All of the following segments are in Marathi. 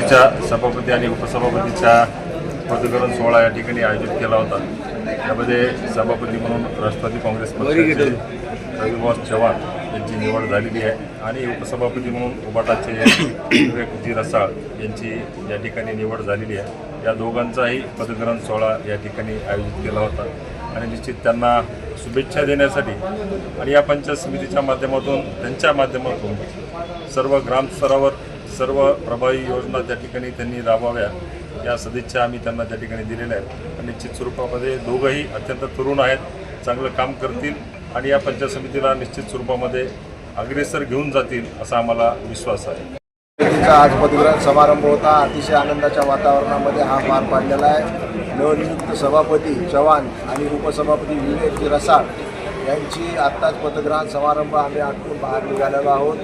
समितीच्या सभापती आणि उपसभापतीच्या पदग्रहण सोहळा या ठिकाणी आयोजित केला होता। यामध्ये सभापती म्हणून राष्ट्रवादी काँग्रेस पक्षाचे रविभाऊ चव्हाण यांची निवड झालेली आहे आणि उपसभापती म्हणून उबाटाचे विवेकजी रसाळ यांची या ठिकाणी निवड झालेली आहे। या दोघांचाही पदग्रहण सोहळा या ठिकाणी आयोजित केला होता आणि निश्चित त्यांना शुभेच्छा देण्यासाठी आणि या पंचायत समितीच्या माध्यमातून त्यांच्या माध्यमातून सर्व ग्रामस्तरावर सर्व प्रभावी योजना त्या ठिकाणी त्यांनी राबवाव्या या सदिच्छा आम्ही त्यांना त्या ठिकाणी दिलेल्या आहेत। आणि निश्चित स्वरूपामध्ये दोघंही अत्यंत तरुण आहेत, चांगलं काम करतील आणि या पंचायत समितीला निश्चित स्वरूपामध्ये अग्रेसर घेऊन जातील असा आम्हाला विश्वास आहे। आज पदग्रहण समारंभ होता, अतिशय आनंदाच्या वातावरणामध्ये हा पार पाडलेला आहे। नवनियुक्त सभापती चव्हाण आणि उपसभापती विवेकजी रसाळ यांची आत्ताच पदग्रहण समारंभ आम्ही आटपून बाहेर निघालेलो आहोत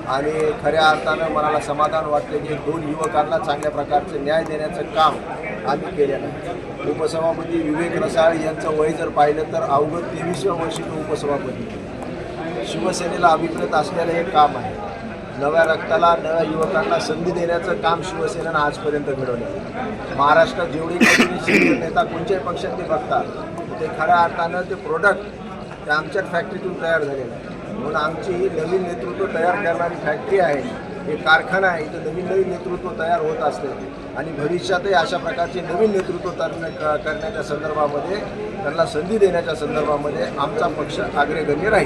आणि खऱ्या अर्थानं मनाला समाधान वाटते की दोन युवकांना चांगल्या प्रकारचे न्याय देण्याचं काम आम्ही केलेलं आहे। उपसभापती विवेक रसाळ यांचं वय जर पाहिलं तर अवघड 23व्या वर्षी तो उपसभापती। शिवसेनेला अभिप्रेत असलेलं हे काम आहे। नव्या रक्ताला नव्या युवकांना संधी देण्याचं काम शिवसेनेनं आजपर्यंत घडवलं। महाराष्ट्रात जेवढे काही नेता कोणत्याही पक्षांनी बघतात ते खऱ्या अर्थानं ते प्रोडक्ट ते आमच्याच फॅक्टरीतून तयार झालेलं आहे। म्हणून आमची ही नवीन नेतृत्व तयार करणारी फॅक्टरी आहे, हे कारखाना आहे, इथं नवीन नवीन नेतृत्व तयार होत असते आणि भविष्यातही अशा प्रकारचे नवीन नेतृत्व करण्याच्या संदर्भामध्ये त्यांना संधी देण्याच्या संदर्भामध्ये आमचा पक्ष अग्रगण्य राहील।